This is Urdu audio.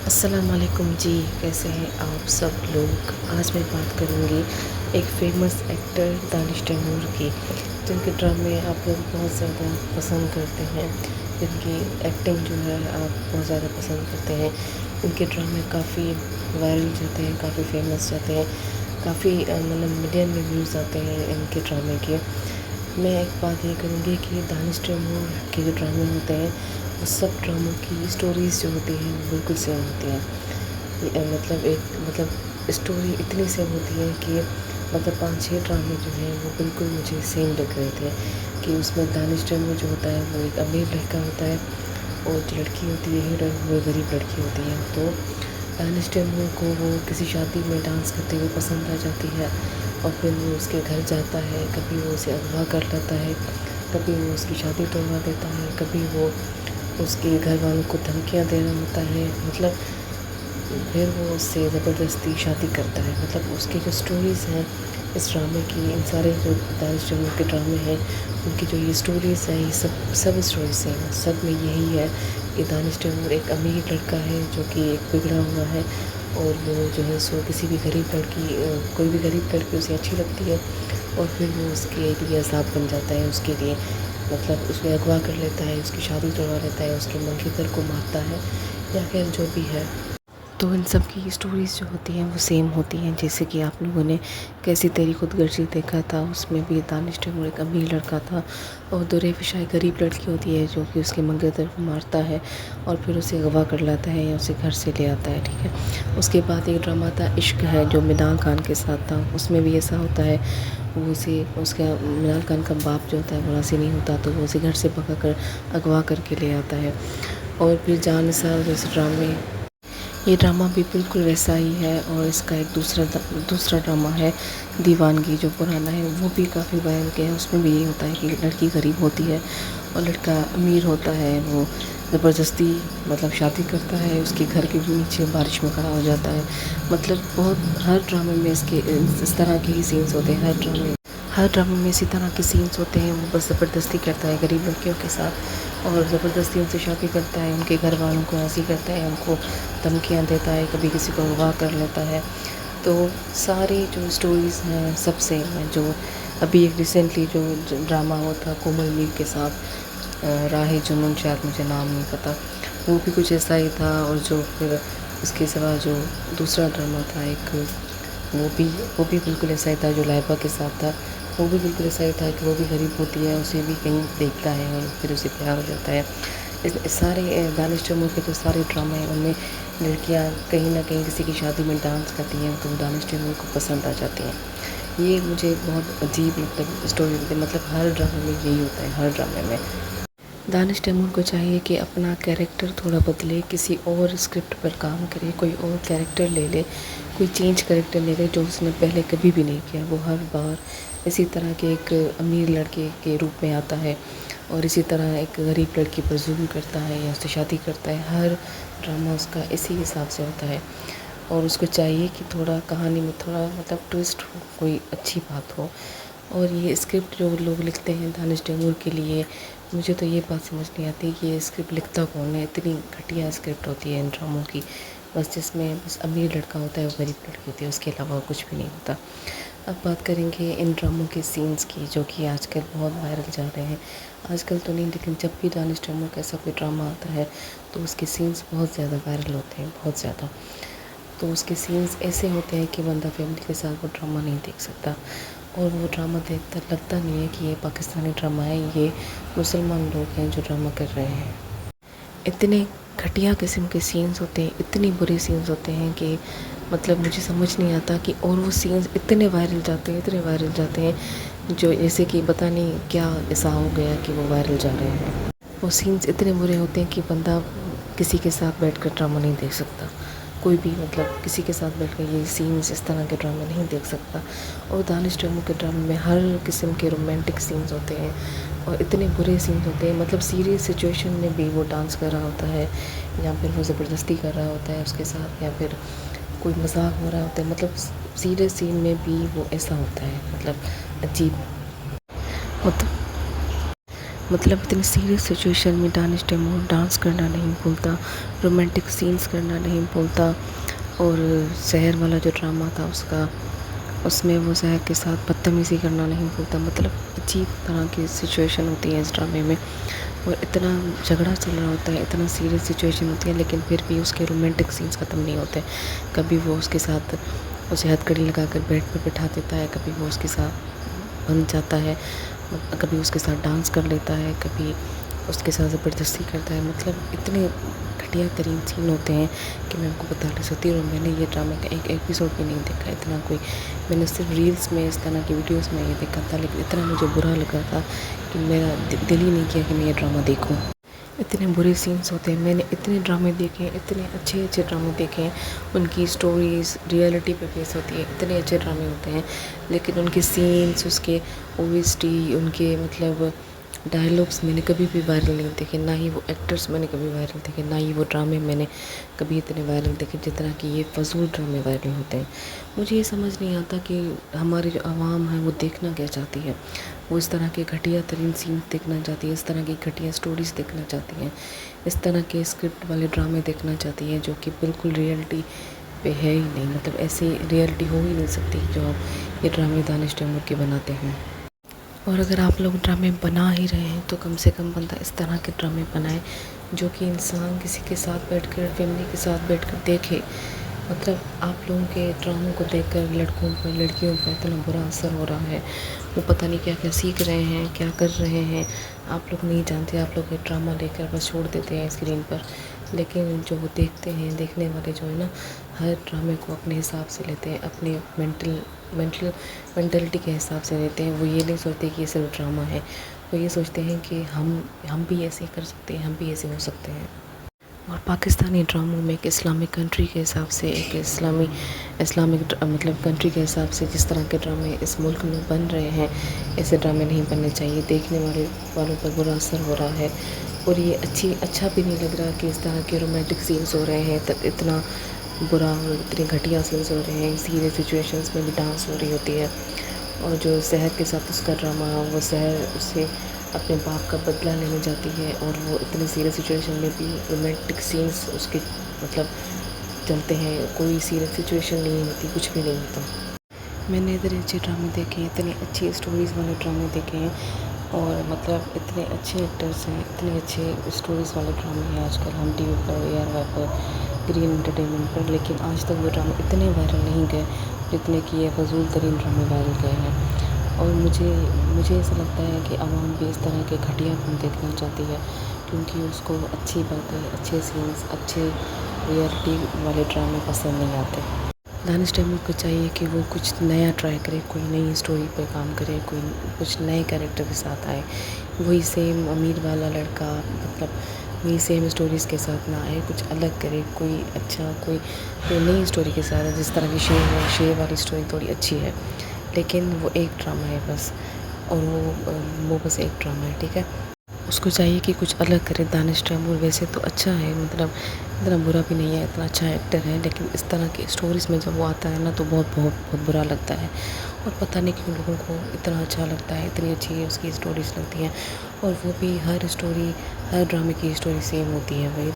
السلام علیکم جی، کیسے ہیں آپ سب لوگ؟ آج میں بات کروں گی ایک فیمس ایکٹر دانش تیمور کی، جن کے ڈرامے آپ لوگ بہت زیادہ پسند کرتے ہیں، جن کی ایکٹنگ جو ہے آپ بہت زیادہ پسند کرتے ہیں۔ ان کے ڈرامے کافی وائرل جاتے ہیں، کافی فیمس جاتے ہیں، کافی مطلب ملین میں ویوز آتے ہیں ان کے ڈرامے کے۔ میں ایک بات یہ کروں گی کہ دانش تیمور کے جو ڈرامے ہوتے ہیں، وہ سب ڈراموں کی اسٹوریز جو ہوتی ہیں وہ بالکل سیم ہوتی ہیں۔ مطلب اسٹوری اتنی سیم ہوتی ہے کہ مطلب 5-6 ڈرامے جو ہیں وہ بالکل مجھے سیم لگ رہے تھے، کہ اس میں دانش تیمور جو ہوتا ہے وہ ایک امیر لڑکا ہوتا ہے، اور جو لڑکی ہوتی ہے ہیروئن وہ غریب لڑکی ہوتی ہے۔ تو دانش تیمور کو وہ کسی شادی میں ڈانس کرتے ہوئے پسند آ جاتی ہے، اور پھر وہ اس کے گھر جاتا ہے، کبھی وہ اسے اغوا کر لیتا ہے، کبھی وہ اس کی شادی توڑوا دیتا ہے، کبھی وہ اس کے گھر والوں کو دھمکیاں دے رہا ہوتا ہے، مطلب پھر وہ اس سے زبردستی شادی کرتا ہے۔ مطلب اس کی جو اسٹوریز ہیں اس ڈرامے کی، ان سارے جو دانش تیمور کے ڈرامے ہیں ان کی جو یہ اسٹوریز ہیں، یہ سب اسٹوریز سیم ہیں۔ سب میں یہی ہے کہ دانش تیمور ایک امیر لڑکا ہے جو کہ ایک بگڑا ہوا ہے، اور وہ جو ہے سو کسی بھی غریب لڑکی کوئی بھی غریب لڑکی اسے اچھی لگتی ہے، اور پھر وہ اس کے لیے عذاب بن جاتا ہے، اس کے لیے مطلب اس میں اغوا کر لیتا ہے، اس کی شادی توڑوا لیتا ہے، اس کے منگیتر کو مارتا ہے، یا خیر جو بھی ہے۔ تو ان سب کی اسٹوریز جو ہوتی ہیں وہ سیم ہوتی ہیں، جیسے کہ آپ لوگوں نے کیسی تیری خود غرضی دیکھا تھا، اس میں بھی دانش تیمور ایک امیر لڑکا تھا، اور دریافشا ایک غریب لڑکی ہوتی ہے جو کہ اس کے منگیتر کو مارتا ہے، اور پھر اسے اغوا کر لاتا ہے یا اسے گھر سے لے آتا ہے، ٹھیک ہے۔ اس کے بعد ایک ڈرامہ تھا عشق ہے، جو منال خان کے ساتھ تھا۔ اس میں بھی ایسا ہوتا ہے، وہ اس کا منال خان کا باپ جو ہوتا ہے وہ راضی نہیں ہوتا، تو وہ اسے گھر سے بھگا کر اغوا کر کے لے آتا ہے۔ اور پھر جان نثار جیسے ڈرامے، یہ ڈرامہ بھی بالکل ویسا ہی ہے۔ اور اس کا ایک دوسرا ڈرامہ ہے دیوانگی، جو پرانا ہے، وہ بھی کافی وائرل گیا ہے۔ اس میں بھی یہی ہوتا ہے کہ لڑکی غریب ہوتی ہے اور لڑکا امیر ہوتا ہے، وہ زبردستی مطلب شادی کرتا ہے، اس کے گھر کے نیچے بارش میں کھڑا ہو جاتا ہے۔ مطلب ہر ڈرامے میں اس طرح کے ہی سینس ہوتے ہیں، ہر ڈرامے میں اسی طرح کے سینس ہوتے ہیں۔ وہ بس زبردستی کرتا ہے غریب لڑکیوں کے ساتھ، اور زبردستی ان سے شادی کرتا ہے، ان کے گھر والوں کو راضی کرتا ہے، ان کو دھمکیاں دیتا ہے، کبھی کسی کو اغوا کر لیتا ہے۔ تو ساری جو اسٹوریز ہیں سب سیم ہیں۔ جو ابھی ایک ریسنٹلی جو ڈرامہ ہوا تھا کومل میل کے ساتھ، راہ جنون، شاید مجھے نام نہیں پتہ، وہ بھی کچھ ایسا ہی تھا۔ اور جو پھر اس کے سوا جو دوسرا ڈرامہ تھا ایک، وہ بھی بالکل ایسا ہی تھا جو لائبہ کے ساتھ تھا۔ وہ بھی بالکل ایسا ہی تھا کہ وہ بھی غریب ہوتی ہے، اسے بھی کہیں دیکھتا ہے اور پھر اسے پیار ہو جاتا ہے۔ سارے دانش تیمور کے جو سارے ڈرامے ہیں ان میں لڑکیاں کہیں نہ کہیں کسی کی شادی میں ڈانس کرتی ہیں تو وہ دانش تیمور کو پسند آ جاتی ہیں۔ یہ مجھے بہت عجیب مطلب اسٹوری لگتی ہے۔ مطلب ہر ڈرامے میں یہی ہوتا ہے، ہر ڈرامے میں دانش تیمور کو چاہیے کہ اپنا کیریکٹر تھوڑا بدلے، کسی اور اسکرپٹ پر کام کرے، کوئی اور کیریکٹر لے لے، کوئی چینج کیریکٹر لے لے جو اس نے پہلے کبھی بھی نہیں کیا۔ وہ ہر بار اسی طرح کے ایک امیر لڑکے کے روپ میں آتا ہے، اور اسی طرح ایک غریب لڑکی پر ظلم کرتا ہے یا اس سے شادی کرتا ہے۔ ہر ڈرامہ اس کا اسی حساب سے ہوتا ہے، اور اس کو چاہیے کہ تھوڑا کہانی میں تھوڑا مطلب ٹویسٹ ہو، کوئی اچھی بات ہو۔ اور یہ اسکرپٹ جو لوگ لکھتے ہیں دانش تیمور کے لیے، مجھے تو یہ بات سمجھ نہیں آتی کہ یہ اسکرپٹ لکھتا کون ہے۔ اتنی گھٹیا اسکرپٹ ہوتی ہے ان ڈراموں کی، بس جس میں بس امیر لڑکا ہوتا ہے اور غریب لڑکی ہوتی ہے، اس کے علاوہ کچھ بھی نہیں ہوتا۔ اب بات کریں گے ان ڈراموں کے سینس کی، جو کہ آج کل بہت وائرل جا رہے ہیں۔ آج کل تو نہیں، لیکن جب بھی دانش تیمور کا ایسا کوئی ڈرامہ آتا ہے تو اس کے سینس بہت زیادہ وائرل ہوتے ہیں، بہت زیادہ۔ تو اس کے سینس ایسے ہوتے ہیں کہ بندہ فیملی کے ساتھ وہ ڈرامہ نہیں دیکھ سکتا، اور وہ ڈرامہ دیکھتا لگتا نہیں ہے کہ یہ پاکستانی ڈرامہ ہے، یہ مسلمان لوگ ہیں جو ڈرامہ کر رہے ہیں۔ اتنے گھٹیا قسم کے سینس ہوتے ہیں، اتنی برے سینس ہوتے ہیں کہ مطلب مجھے سمجھ نہیں آتا کہ، اور وہ سینس اتنے وائرل جاتے ہیں، اتنے وائرل جاتے ہیں، جو جیسے کہ پتہ نہیں کیا ایسا ہو گیا کہ وہ وائرل جا رہے ہیں۔ وہ سینس اتنے برے ہوتے ہیں کہ بندہ کسی کے ساتھ بیٹھ کر ڈرامہ نہیں دیکھ سکتا، کوئی بھی مطلب کسی کے ساتھ بیٹھ کر یہ سینس، اس طرح کے ڈرامے نہیں دیکھ سکتا۔ اور دانش تیمور کے ڈرامے میں ہر قسم کے رومانٹک سینس ہوتے ہیں، اور اتنے برے سینس ہوتے ہیں، مطلب سیریس سچویشن میں بھی وہ ڈانس کر رہا ہوتا ہے، یا پھر وہ زبردستی کر رہا ہوتا ہے اس کے ساتھ، یا پھر کوئی مذاق ہو رہا ہوتا ہے، مطلب سیریس سین میں بھی وہ ایسا ہوتا ہے، مطلب عجیب مطلب اتنی سیریس سچویشن میں دانش تیمور ڈانس کرنا نہیں بھولتا، رومانٹک سینس کرنا نہیں بھولتا، اور سحر والا جو ڈرامہ تھا اس میں وہ سحر کے ساتھ بدتمیزی کرنا نہیں بھولتا۔ مطلب عجیب طرح کی سچویشن ہوتی ہے اس ڈرامے میں، اور اتنا جھگڑا چل رہا ہوتا ہے، اتنا سیریس سچویشن ہوتی ہے، لیکن پھر بھی اس کے رومانٹک سینس ختم نہیں ہوتے۔ کبھی وہ اس کے ساتھ اسے ہتھ کڑی لگا کر بیڈ پہ بٹھا دیتا ہے، کبھی وہ اس کے ساتھ بن جاتا ہے، کبھی اس کے ساتھ ڈانس کر لیتا ہے، کبھی اس کے ساتھ زبردستی کرتا ہے۔ مطلب اتنے گھٹیا ترین سین ہوتے ہیں کہ میں آپ کو بتا نہیں سکتی، اور میں نے یہ ڈرامہ کا ایک ایپیسوڈ بھی نہیں دیکھا اتنا کوئی، میں نے صرف ریلس میں اس طرح کی ویڈیوز میں یہ دیکھا تھا، لیکن اتنا مجھے برا لگا تھا کہ میرا دل ہی نہیں کیا کہ میں یہ ڈرامہ دیکھوں۔ اتنے برے سینس ہوتے ہیں، میں نے اتنے ڈرامے دیکھے ہیں، اتنے اچھے اچھے ڈرامے دیکھے ہیں، ان کی سٹوریز ریئلٹی پہ بیس ہوتی ہے، اتنے اچھے ڈرامے ہوتے ہیں، لیکن ان کے سینس، اس کے او ایس ٹی، ان کے مطلب ڈائلاگس میں نے کبھی بھی وائرل نہیں دیکھے، نہ ہی وہ ایکٹرز میں نے کبھی وائرل دیکھے، نہ ہی وہ ڈرامے میں نے کبھی اتنے وائرل دیکھے جتنا کہ یہ فضول ڈرامے وائرل ہوتے ہیں۔ مجھے یہ سمجھ نہیں آتا کہ ہماری جو عوام ہے وہ دیکھنا کیا چاہتی ہے، وہ اس طرح کے گھٹیا ترین سینس دیکھنا چاہتی ہے، اس طرح کی گھٹیا سٹوریز دیکھنا چاہتی ہیں، اس طرح کے اسکرپٹ والے ڈرامے دیکھنا چاہتی ہیں جو کہ بالکل ریئلٹی پہ ہے ہی نہیں، مطلب ایسی ریئلٹی ہو ہی نہیں سکتی جو یہ ڈرامے دانش تیمور کے بناتے ہیں۔ اور اگر آپ لوگ ڈرامے بنا ہی رہے ہیں تو کم سے کم بندہ اس طرح کے ڈرامے بنائے جو کہ انسان کسی کے ساتھ بیٹھ کر، فیملی کے ساتھ بیٹھ کر دیکھے۔ مطلب آپ لوگوں کے ڈراموں کو دیکھ کر لڑکوں پر، لڑکیوں پر اتنا برا اثر ہو رہا ہے، وہ پتہ نہیں کیا کیا سیکھ رہے ہیں، کیا کر رہے ہیں، آپ لوگ نہیں جانتے، آپ لوگ یہ ڈرامہ دیکھ کر بس چھوڑ دیتے ہیں اسکرین پر، لیکن جو وہ دیکھتے ہیں، دیکھنے والے جو ہے نا، ہر ڈرامے کو اپنے حساب سے لیتے ہیں، اپنے مینٹلٹی کے حساب سے لیتے ہیں۔ وہ یہ نہیں سوچتے کہ یہ صرف ڈرامہ ہے، وہ یہ سوچتے ہیں کہ ہم بھی ایسے کر سکتے ہیں، ہم بھی ایسے ہو سکتے ہیں۔ اور پاکستانی ڈراموں میں ایک اسلامک کنٹری کے حساب سے، ایک اسلامک مطلب کنٹری کے حساب سے جس طرح کے ڈرامے اس ملک میں بن رہے ہیں، ایسے ڈرامے نہیں بننے چاہیے، دیکھنے والوں پر برا اثر ہو رہا ہے، اور یہ اچھا بھی نہیں لگ رہا کہ اس طرح کے رومانٹک سینس ہو رہے ہیں، اتنا برا اور اتنے گھٹیا سینس ہو رہے ہیں، سیریس سچویشنز میں بھی ڈانس ہو رہی ہوتی ہے، اور جو سحر کے ساتھ اس کا ڈرامہ، وہ سحر اسے اپنے باپ کا بدلہ لینے جاتی ہے، اور وہ اتنی سیریس سچویشن میں بھی رومانٹک سینس اس کے مطلب چلتے ہیں، کوئی سیریس سچویشن نہیں ہوتی، کچھ بھی نہیں ہوتا۔ میں نے اتنے اچھے ڈرامے دیکھے ہیں، اتنے اچھی اسٹوریز والے ڈرامے دیکھے ہیں، اور مطلب اتنے اچھے ایکٹرز ہیں، اتنے اچھے اسٹوریز والے ڈرامے ہیں آج کل ہم ٹی وی پر، اے آر وائی پر، گرین انٹرٹینمنٹ پر، لیکن آج تک وہ ڈرامے اتنے وائرل نہیں گئے جتنے کہ یہ فضول ترین ڈرامے وائرل گئے ہیں۔ اور مجھے ایسا لگتا ہے کہ عوام بھی اس طرح کے گھٹیا فلم دیکھنا چاہتی ہے، کیونکہ اس کو اچھی باتیں، اچھے سینس، اچھے ریئلٹی والے ڈرامے پسند نہیں آتے۔ دانش تیمور کو چاہیے کہ وہ کچھ نیا ٹرائی کرے، کوئی نئی اسٹوری پہ کام کرے، کوئی کچھ نئے کیریکٹر کے ساتھ آئے، وہی سیم امیر والا لڑکا، مطلب وہی سیم اسٹوریز کے ساتھ نہ آئے، کچھ الگ کرے، کوئی اچھا کوئی نئی اسٹوری کے ساتھ، جس طرح کی شیر والی اسٹوری تھوڑی اچھی ہے، لیکن وہ ایک ڈرامہ ہے بس، اور وہ بس ایک ڈرامہ ہے، ٹھیک ہے۔ اس کو چاہیے کہ کچھ الگ کرے۔ دانش تیمور ویسے تو اچھا ہے، مطلب اتنا برا بھی نہیں ہے، اتنا اچھا ایکٹر ہے، لیکن اس طرح کی اسٹوریز میں جب وہ آتا ہے نا تو بہت برا لگتا ہے، اور پتہ نہیں کیوں لوگوں کو اتنا اچھا لگتا ہے، اتنی اچھی اس کی اسٹوریز لگتی ہیں، اور وہ بھی ہر ڈرامے کی اسٹوری سیم ہوتی ہے بھائی۔